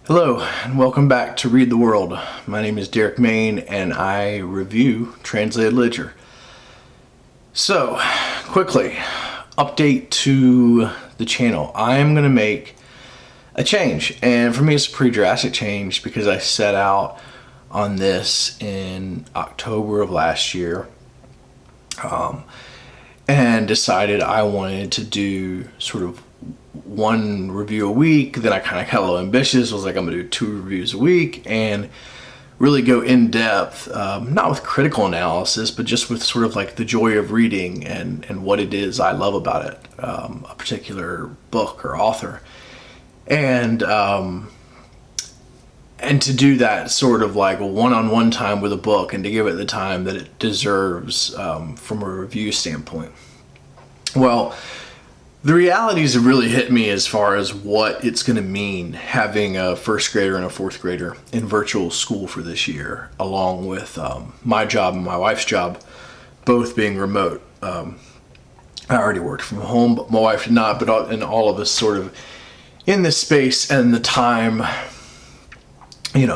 Hello and welcome back to Read the World. My name is Derek Main and I review translated literature. So, quickly, update to the channel. I am going to make a change, and for me it's a pretty drastic change because I set out on this in October of last year and decided I wanted to do sort of one review a week. Then I kind of got a little ambitious. I was like, I'm gonna do 2 reviews a week and really go in depth, not with critical analysis, but just with sort of like the joy of reading and what it is I love about it, a particular book or author. And to do that sort of like one-on-one time with a book and to give it the time that it deserves from a review standpoint. Well, the realities have really hit me as far as what it's going to mean having a first grader and a fourth grader in virtual school for this year, along with my job and my wife's job, both being remote. I already worked from home, but my wife did not, and all of us sort of in this space and the time,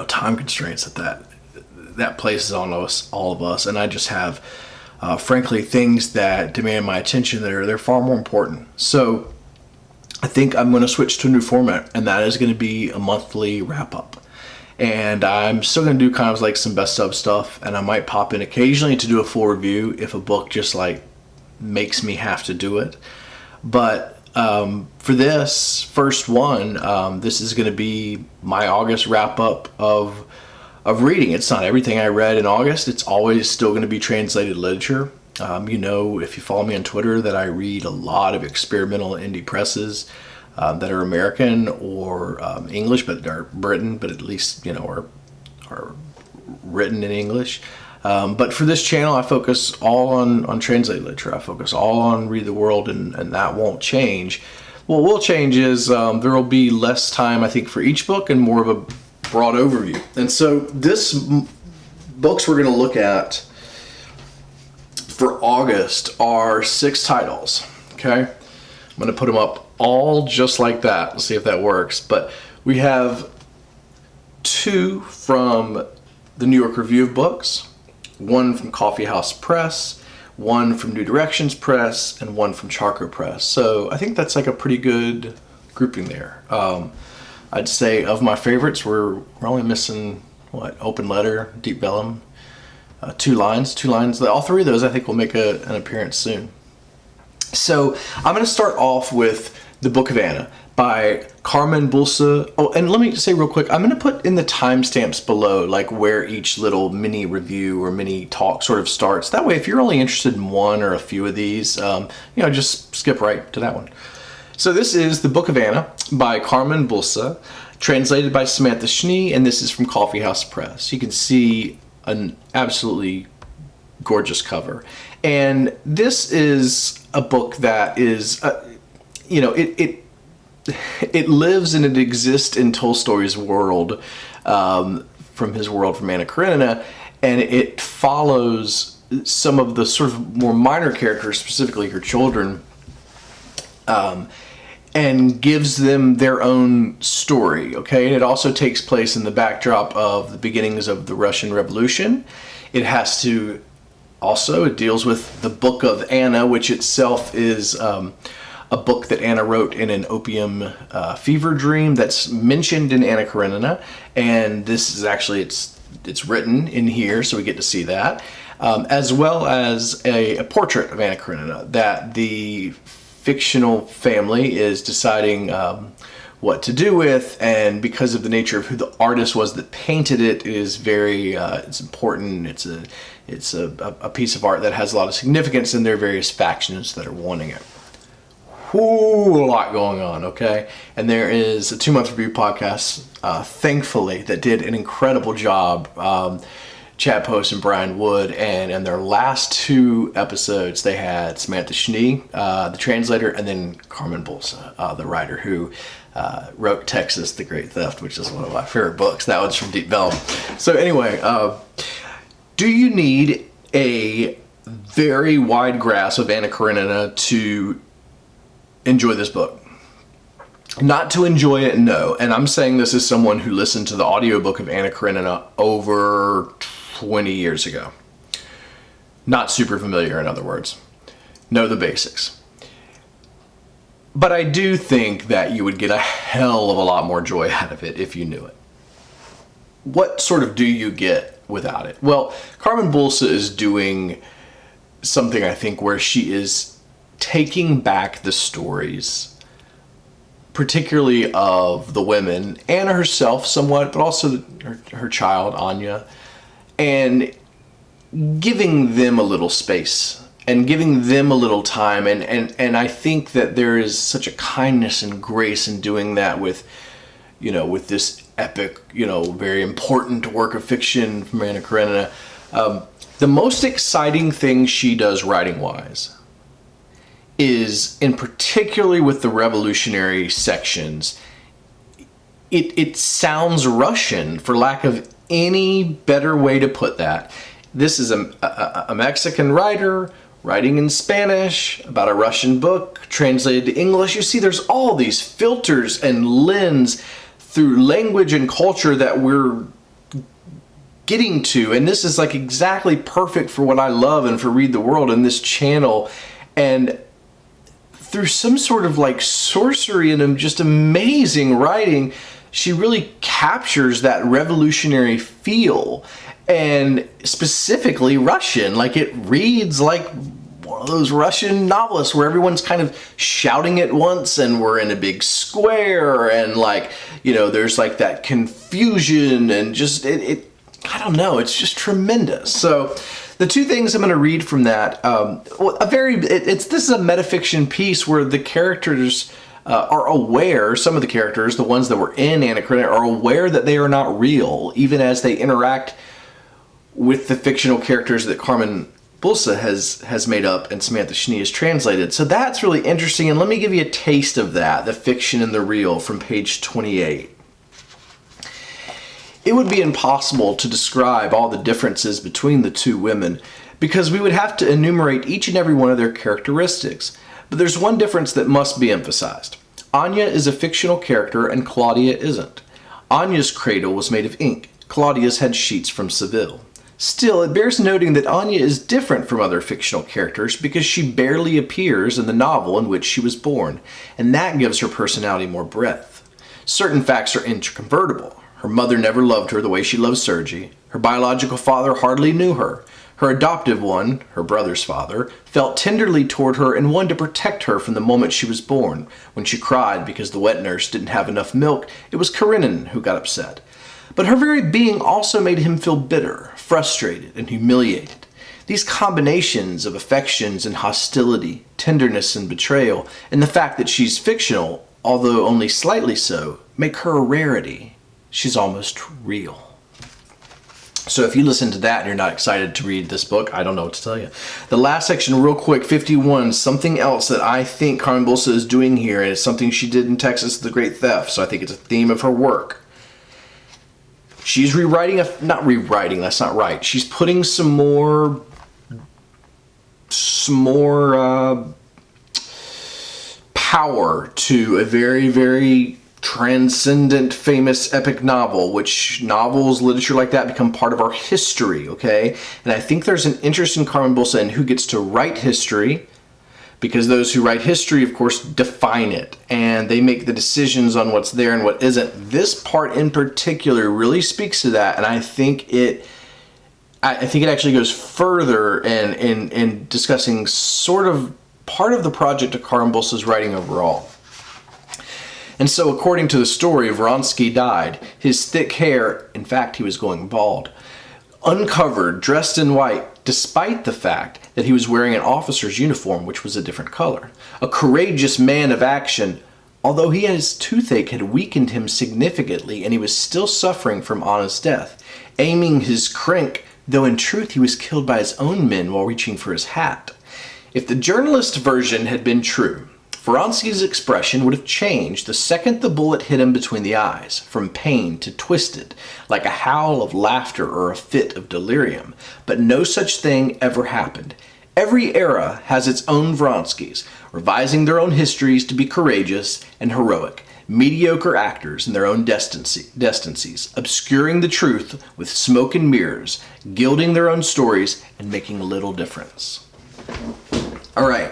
time constraints that places on us, all of us. And I just have frankly, things that demand my attention they're far more important. So I think I'm going to switch to a new format, and that is going to be a monthly wrap-up. And I'm still going to do kind of like some best of stuff, and I might pop in occasionally to do a full review if a book just like makes me have to do it. But for this first one, this is going to be my August wrap-up of reading. It's not everything I read in August. It's always still going to be translated literature. If you follow me on Twitter, that I read a lot of experimental indie presses that are American or English, but are Britain, but at least are written in English. But for this channel, I focus all on translated literature. I focus all on Read the World, and that won't change. What will change is there will be less time, I think, for each book and more of a broad overview. And so books we're going to look at for August are 6 titles. Okay, I'm going to put them up all just like that. We'll see if that works. But we have 2 from the New York Review of Books, 1 from Coffee House Press, 1 from New Directions Press, and 1 from Charco Press. So I think that's like a pretty good grouping there. I'd say of my favorites, we're only missing, Open Letter, Deep Vellum, 2 lines. All 3 of those I think will make an appearance soon. So I'm going to start off with The Book of Anna by Carmen Boullosa. Oh, and let me say real quick, I'm going to put in the timestamps below, like where each little mini review or mini talk sort of starts. That way, if you're only interested in one or a few of these, just skip right to that one. So this is The Book of Anna by Carmen Boullosa, translated by Samatha Schnee, and this is from Coffee House Press. You can see an absolutely gorgeous cover. And this is a book that is, it lives and it exists in Tolstoy's world, from his world from Anna Karenina, and it follows some of the sort of more minor characters, specifically her children, and gives them their own story, okay? And it also takes place in the backdrop of the beginnings of the Russian Revolution. It deals with the Book of Anna, which itself is a book that Anna wrote in an opium fever dream that's mentioned in Anna Karenina. And this is actually, it's written in here, so we get to see that. As well as a portrait of Anna Karenina that the fictional family is deciding what to do with, and because of the nature of who the artist was that painted it, is very it's important. It's a piece of art that has a lot of significance, and there are various factions that are wanting it. A lot going on, okay? And there is a 2-month review podcast, thankfully, that did an incredible job. Chad Post and Brian Wood, and in their last 2 episodes they had Samatha Schnee, the translator, and then Carmen Boullosa, the writer who wrote Texas, the Great Theft, which is one of my favorite books. That one's from Deep Vellum. So anyway, do you need a very wide grasp of Anna Karenina to enjoy this book? Not to enjoy it, no. And I'm saying this as someone who listened to the audiobook of Anna Karenina over 20 years ago. Not super familiar, in other words. Know the basics. But I do think that you would get a hell of a lot more joy out of it if you knew it. What sort of do you get without it? Well, Carmen Boullosa is doing something, I think, where she is taking back the stories, particularly of the women, Anna herself somewhat, but also her child, Anya, and giving them a little space and giving them a little time. And I think that there is such a kindness and grace in doing that with this epic, very important work of fiction from Anna Karenina. The most exciting thing she does writing-wise is, in particularly with the revolutionary sections, it sounds Russian, for lack of any better way to put that. This is a Mexican writer writing in Spanish about a Russian book translated to English. You see, there's all these filters and lens through language and culture that we're getting to, and this is like exactly perfect for what I love and for Read the World and this channel. And through some sort of like sorcery and just amazing writing, she really captures that revolutionary feel, and specifically Russian. Like, it reads like one of those Russian novelists where everyone's kind of shouting at once and we're in a big square, and there's like that confusion, and just I don't know, it's just tremendous. So the two things I'm going to read from that, this is a metafiction piece where the characters are aware, some of the characters, the ones that were in Anna Karenina, are aware that they are not real, even as they interact with the fictional characters that Carmen Boullosa has made up and Samatha Schnee has translated. So that's really interesting, and let me give you a taste of that, the fiction and the real, from page 28. It would be impossible to describe all the differences between the two women, because we would have to enumerate each and every one of their characteristics. But there's one difference that must be emphasized. Anya is a fictional character and Claudia isn't. Anya's cradle was made of ink. Claudia's had sheets from Seville. Still, it bears noting that Anya is different from other fictional characters because she barely appears in the novel in which she was born, and that gives her personality more breadth. Certain facts are incontrovertible. Her mother never loved her the way she loved Sergei. Her biological father hardly knew her. Her adoptive one, her brother's father, felt tenderly toward her and wanted to protect her from the moment she was born. When she cried because the wet nurse didn't have enough milk, it was Karenin who got upset. But her very being also made him feel bitter, frustrated, and humiliated. These combinations of affections and hostility, tenderness and betrayal, and the fact that she's fictional, although only slightly so, make her a rarity. She's almost real. So if you listen to that and you're not excited to read this book, I don't know what to tell you. The last section, real quick, 51, something else that I think Carmen Boullosa is doing here, and it's something she did in Texas, The Great Theft, so I think it's a theme of her work. She's not rewriting, that's not right. She's putting some more power to a very, very transcendent, famous, epic novel, which novels, literature like that become part of our history, okay? And I think there's an interest in Carmen Boullosa in who gets to write history, because those who write history, of course, define it, and they make the decisions on what's there and what isn't. This part in particular really speaks to that, and I think it actually goes further in discussing sort of part of the project of Carmen Boullosa's writing overall. And so, according to the story, Vronsky died. His thick hair, in fact, he was going bald, uncovered, dressed in white, despite the fact that he was wearing an officer's uniform, which was a different color. A courageous man of action, although his toothache had weakened him significantly and he was still suffering from Anna's death, aiming his crank, though in truth he was killed by his own men while reaching for his hat. If the journalist version had been true, Vronsky's expression would have changed the second the bullet hit him between the eyes, from pain to twisted, like a howl of laughter or a fit of delirium. But no such thing ever happened. Every era has its own Vronskys, revising their own histories to be courageous and heroic, mediocre actors in their own destinies, obscuring the truth with smoke and mirrors, gilding their own stories, and making little difference. All right.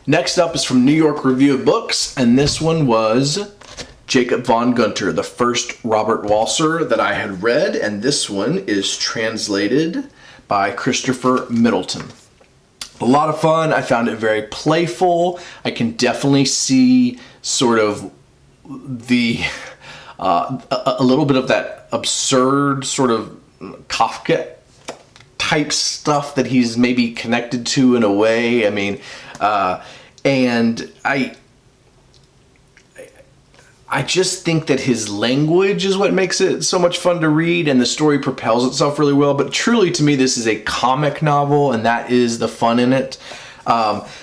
Next up is from New York Review of Books, and this one was Jakob Von Gunten, the first Robert Walser that I had read, and this one is translated by Christopher Middleton. A lot of fun. I found it very playful. I can definitely see sort of the a little bit of that absurd sort of Kafka type stuff that he's maybe connected to in a way. I mean, and I just think that his language is what makes it so much fun to read, and the story propels itself really well. But truly, to me, this is a comic novel, and that is the fun in it.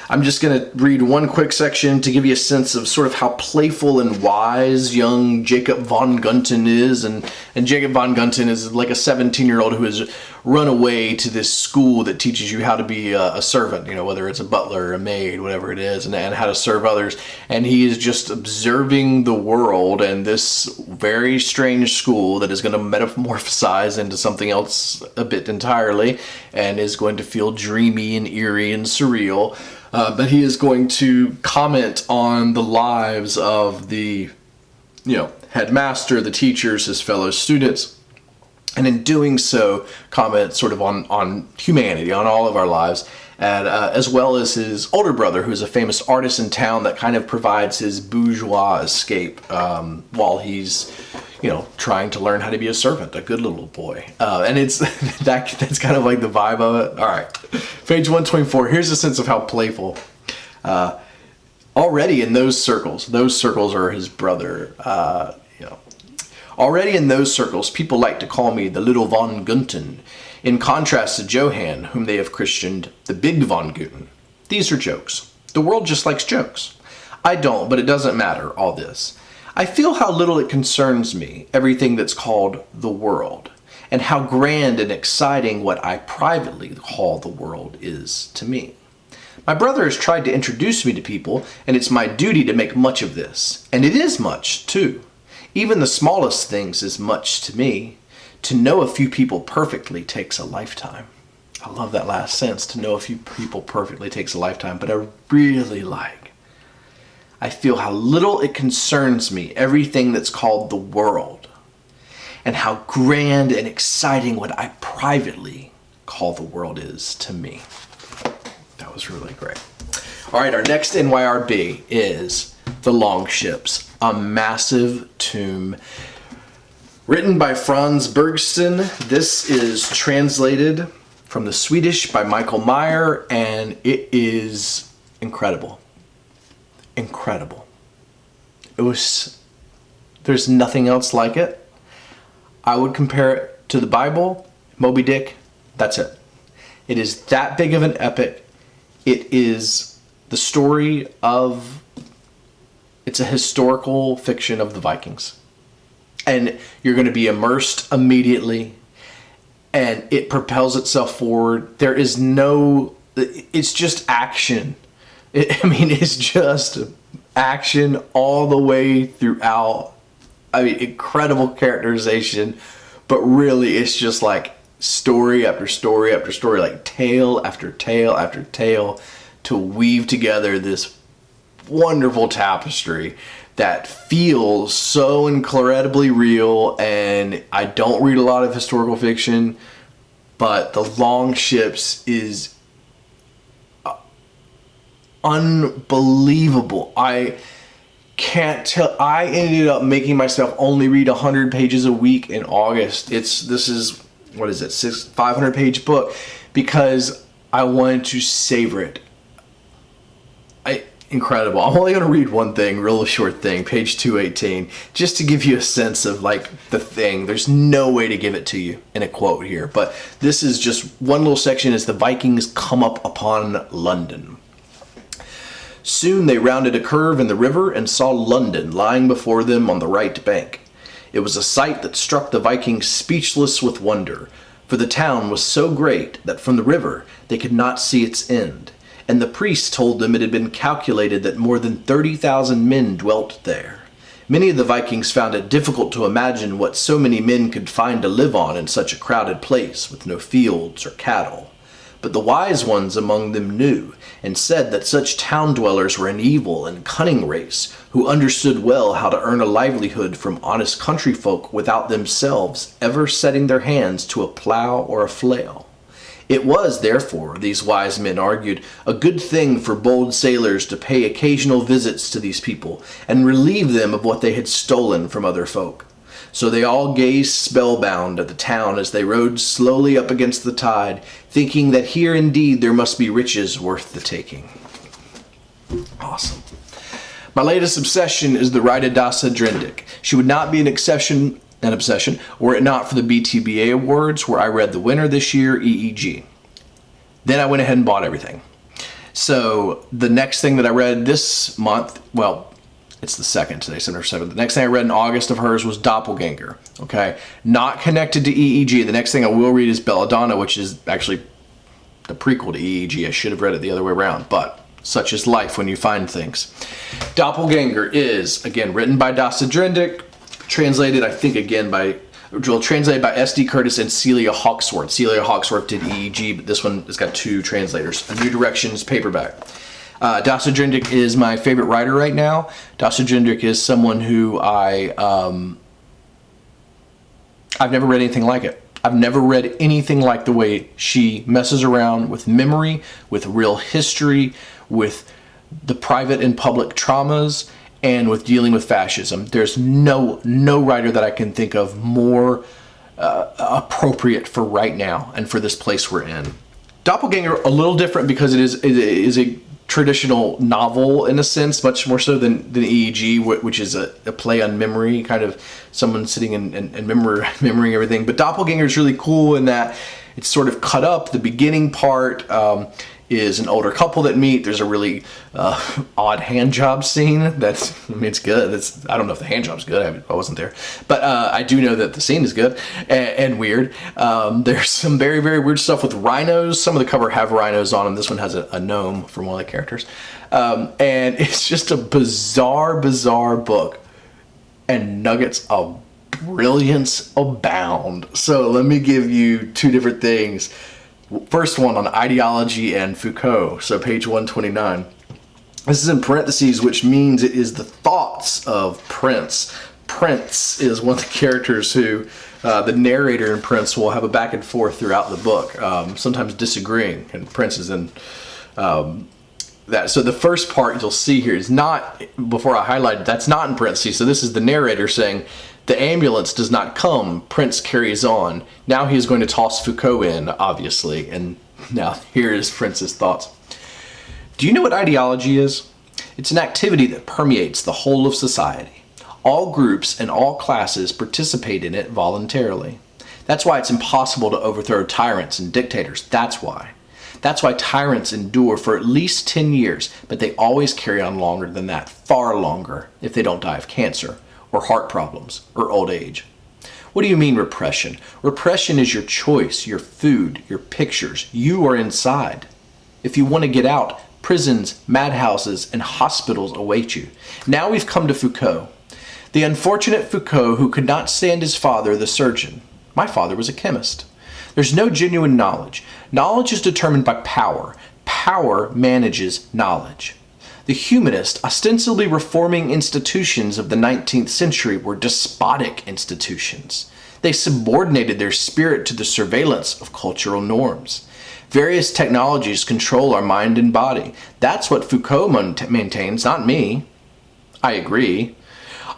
I'm just going to read one quick section to give you a sense of sort of how playful and wise young Jakob Von Gunten is. And Jakob Von Gunten is like a 17-year-old who has run away to this school that teaches you how to be a servant, whether it's a butler or a maid, whatever it is, and how to serve others. And he is just observing the world and this very strange school that is going to metamorphosize into something else a bit entirely, and is going to feel dreamy and eerie and surreal. But he is going to comment on the lives of the, headmaster, the teachers, his fellow students, and in doing so, comment sort of on humanity, on all of our lives, and as well as his older brother, who's a famous artist in town that kind of provides his bourgeois escape while he's, trying to learn how to be a servant, a good little boy. And it's that's kind of like the vibe of it. All right, page 124. Here's a sense of how playful. Already in those circles are his brother. Already in those circles, people like to call me the little Von Gunten, in contrast to Johann, whom they have christened the big Von Gunten. These are jokes. The world just likes jokes. I don't, but it doesn't matter, all this. I feel how little it concerns me, everything that's called the world, and how grand and exciting what I privately call the world is to me. My brother has tried to introduce me to people, and it's my duty to make much of this. And it is much, too. Even the smallest things is much to me. To know a few people perfectly takes a lifetime. I love that last sentence, to know a few people perfectly takes a lifetime, but I really I feel how little it concerns me, everything that's called the world, and how grand and exciting what I privately call the world is to me. That was really great. All right, our next NYRB is The Longships, a massive tome written by Frans Bengtsson. This is translated from the Swedish by Michael Meyer, and it is incredible. Incredible. There's nothing else like it. I would compare it to the Bible, Moby Dick, that's it. It is that big of an epic. It is the story of, it's a historical fiction of the Vikings. And you're going to be immersed immediately, and it propels itself forward. There is no, it's just action. It's just action all the way throughout. Incredible characterization, but really it's just like story after story after story, like tale after tale after tale, to weave together this wonderful tapestry that feels so incredibly real. And I don't read a lot of historical fiction, but The Longships is unbelievable. I can't tell. I ended up making myself only read 100 pages a week in August. This is 500 page book, because I wanted to savor it. Incredible. I'm only going to read one thing, real short thing, page 218, just to give you a sense of the thing. There's no way to give it to you in a quote here, but this is just one little section as the Vikings come up upon London. Soon they rounded a curve in the river and saw London lying before them on the right bank. It was a sight that struck the Vikings speechless with wonder, for the town was so great that from the river they could not see its end, and the priest told them it had been calculated that more than 30,000 men dwelt there. Many of the Vikings found it difficult to imagine what so many men could find to live on in such a crowded place with no fields or cattle. But the wise ones among them knew, and said that such town dwellers were an evil and cunning race, who understood well how to earn a livelihood from honest country folk without themselves ever setting their hands to a plow or a flail. It was, therefore, these wise men argued, a good thing for bold sailors to pay occasional visits to these people, and relieve them of what they had stolen from other folk. So they all gazed spellbound at the town as they rowed slowly up against the tide, thinking that here indeed there must be riches worth the taking. Awesome. My latest obsession is the writer Daša Drndić. She would not be an obsession were it not for the BTBA Awards, where I read the winner this year, EEG. Then I went ahead and bought everything. So the next thing that I read this month, well, it's the second today, September 7th. The next thing I read in August of hers was Doppelgänger. Okay, not connected to EEG. The next thing I will read is Belladonna, which is actually the prequel to EEG. I should have read it the other way around, but such is life when you find things. Doppelgänger is, again, written by Daša Drndić, translated, I think, again translated by S.D. Curtis and Celia Hawkesworth. Celia Hawkesworth did EEG, but this one has got two translators. A New Directions paperback. Daša Drndić is my favorite writer right now. Daša Drndić is someone who I've never read anything like it. I've never read anything like the way she messes around with memory, with real history, with the private and public traumas, and with dealing with fascism. There's no writer that I can think of more appropriate for right now and for this place we're in. Doppelgänger, a little different because it is a traditional novel in a sense, much more so than EEG, which is a play on memory, kind of someone sitting and remembering everything. But Doppelgänger is really cool in that it's sort of cut up. The beginning part is an older couple that meet. There's a really odd hand job scene. It's good. I don't know if the hand job's good. I wasn't there, but I do know that the scene is good and weird. There's some very, very weird stuff with rhinos. Some of the cover have rhinos on them. This one has a gnome from one of the characters, and it's just a bizarre book, and nuggets of brilliance abound. So let me give you two different things. First one on ideology and Foucault, so page 129. This is in parentheses, which means it is the thoughts of Prince. Prince is one of the characters who the narrator in Prince will have a back and forth throughout the book, sometimes disagreeing, and Prince is in that. So the first part you'll see here is not, before I highlighted, that's not in parentheses. So this is the narrator saying, the ambulance does not come, Prince carries on. Now he is going to toss Foucault in, obviously, and now here is Prince's thoughts. Do you know what ideology is? It's an activity that permeates the whole of society. All groups and all classes participate in it voluntarily. That's why it's impossible to overthrow tyrants and dictators. That's why. That's why tyrants endure for at least 10 years, but they always carry on longer than that, far longer, if they don't die of cancer, or heart problems, or old age. What do you mean repression? Repression is your choice, your food, your pictures. You are inside. If you want to get out, prisons, madhouses, and hospitals await you. Now we've come to Foucault. The unfortunate Foucault who could not stand his father, the surgeon. My father was a chemist. There's no genuine knowledge. Knowledge is determined by power. Power manages knowledge. The humanist, ostensibly reforming institutions of the 19th century were despotic institutions. They subordinated their spirit to the surveillance of cultural norms. Various technologies control our mind and body. That's what Foucault maintains, not me. I agree.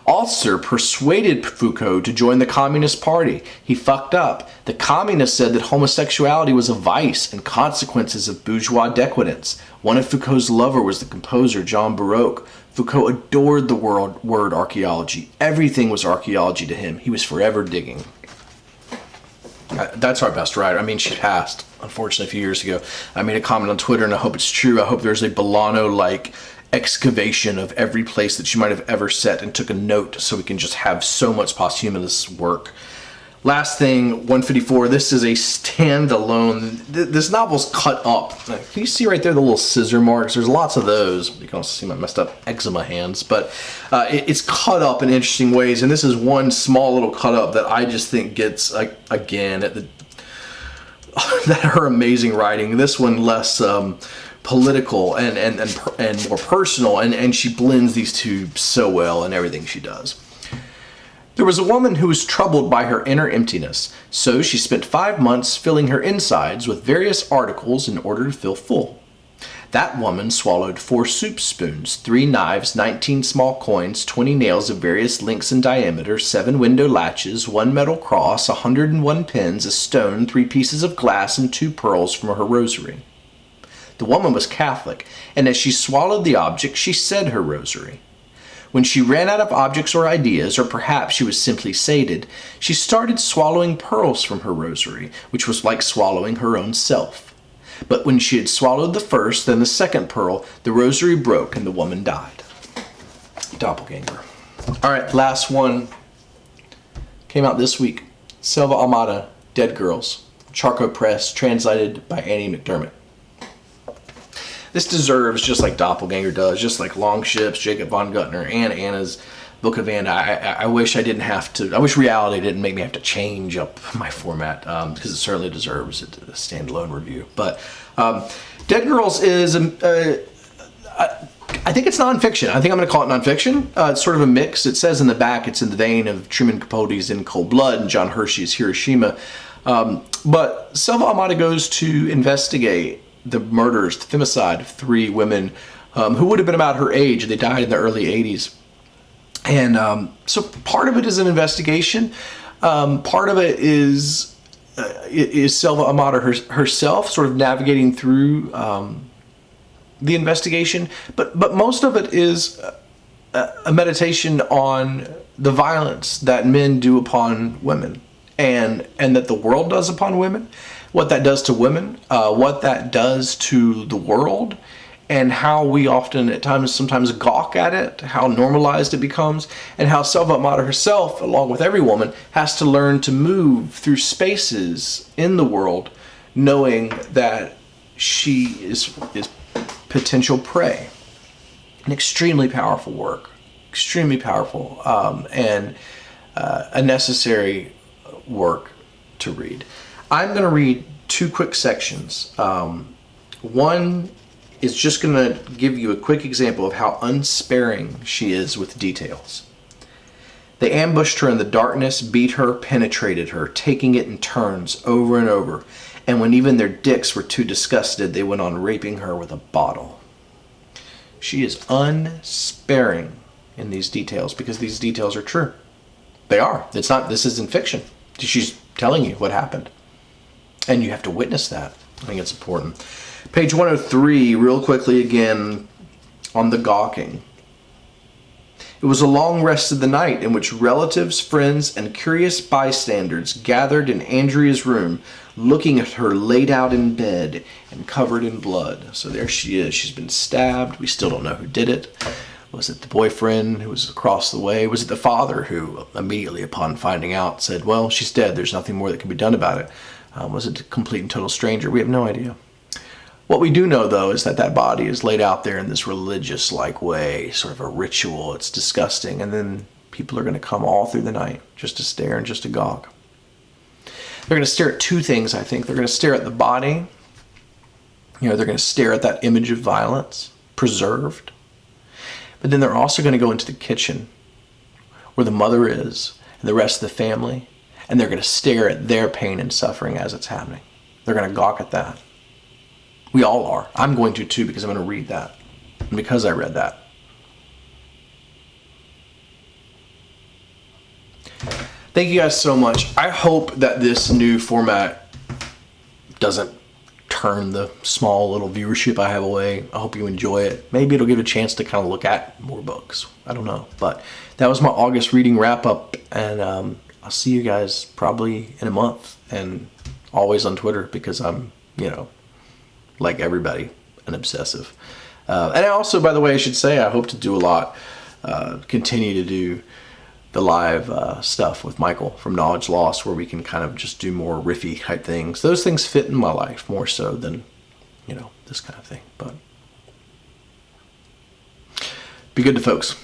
Walser persuaded Foucault to join the Communist Party. He fucked up. The communists said that homosexuality was a vice and consequences of bourgeois decadence. One of Foucault's lovers was the composer John Baroque. Foucault adored the word archaeology. Everything was archaeology to him. He was forever digging. That's our best writer. I mean, she passed, unfortunately, a few years ago. I made a comment on Twitter, and I hope it's true. I hope there's a Bolano-like excavation of every place that she might have ever set and took a note so we can just have so much posthumous work. Last thing, 154. This is a standalone. This novel's cut up. Can you see right there the little scissor marks? There's lots of those. You can also see my messed up eczema hands. But it's cut up in interesting ways. And this is one small little cut up that I just think gets, again, at that her amazing writing. This one less political and more personal. And she blends these two so well in everything she does. There was a woman who was troubled by her inner emptiness, so she spent 5 months filling her insides with various articles in order to feel full. That woman swallowed 4 soup spoons, 3 knives, 19 small coins, 20 nails of various lengths and diameter, 7 window latches, 1 metal cross, 101 pins, a stone, 3 pieces of glass, and 2 pearls from her rosary. The woman was Catholic, and as she swallowed the object, she said her rosary. When she ran out of objects or ideas, or perhaps she was simply sated, she started swallowing pearls from her rosary, which was like swallowing her own self. But when she had swallowed the first, then the second pearl, the rosary broke and the woman died. Doppelgänger. All right, last one. Came out this week. Selva Almada, Dead Girls. Charco Press, translated by Annie McDermott. This deserves, just like Doppelgänger does, just like Long Ships, Jakob Von Gunten, and Anna's Book of Anna. I wish I didn't have to, I wish reality didn't make me have to change up my format, because it certainly deserves a standalone review. But Dead Girls is, I think it's nonfiction. I think I'm going to call it nonfiction. It's sort of a mix. It says in the back it's in the vein of Truman Capote's In Cold Blood and John Hershey's Hiroshima. But Selva Almada goes to investigate the murders, the femicide of 3 women who would have been about her age. They died in the early 80s. And so part of it is an investigation. Part of it is Selva Almada herself sort of navigating through the investigation. But most of it is a meditation on the violence that men do upon women and that the world does upon women. What that does to women, what that does to the world, and how we often at times sometimes gawk at it, how normalized it becomes, and how Selva Almada herself, along with every woman, has to learn to move through spaces in the world knowing that she is potential prey. An extremely powerful work, extremely powerful, and a necessary work to read. I'm going to read 2 quick sections. One is just going to give you a quick example of how unsparing she is with details. They ambushed her in the darkness, beat her, penetrated her, taking it in turns over and over. And when even their dicks were too disgusted, they went on raping her with a bottle. She is unsparing in these details because these details are true. They are. It's not. This isn't fiction. She's telling you what happened. And you have to witness that. I think it's important. Page 103, real quickly again, on the gawking. It was a long rest of the night in which relatives, friends, and curious bystanders gathered in Andrea's room, looking at her laid out in bed and covered in blood. So there she is. She's been stabbed. We still don't know who did it. Was it the boyfriend who was across the way? Was it the father who immediately upon finding out said, well, she's dead. There's nothing more that can be done about it? Was it a complete and total stranger? We have no idea. What we do know, though, is that that body is laid out there in this religious-like way, sort of a ritual. It's disgusting. And then people are going to come all through the night just to stare and just to gawk. They're going to stare at 2 things, I think. They're going to stare at the body. They're going to stare at that image of violence, preserved. But then they're also going to go into the kitchen where the mother is and the rest of the family. And they're going to stare at their pain and suffering as it's happening. They're going to gawk at that. We all are. I'm going to too because I'm going to read that. And because I read that. Thank you guys so much. I hope that this new format doesn't turn the small little viewership I have away. I hope you enjoy it. Maybe it'll give a chance to kind of look at more books. I don't know. But that was my August reading wrap up. And I'll see you guys probably in a month. And always on Twitter because I'm, like everybody, an obsessive. And I also, by the way, I should say, I hope to do a lot, continue to do the live stuff with Michael from Knowledge Lost, where we can kind of just do more riffy type things. Those things fit in my life more so than, this kind of thing. But be good to folks.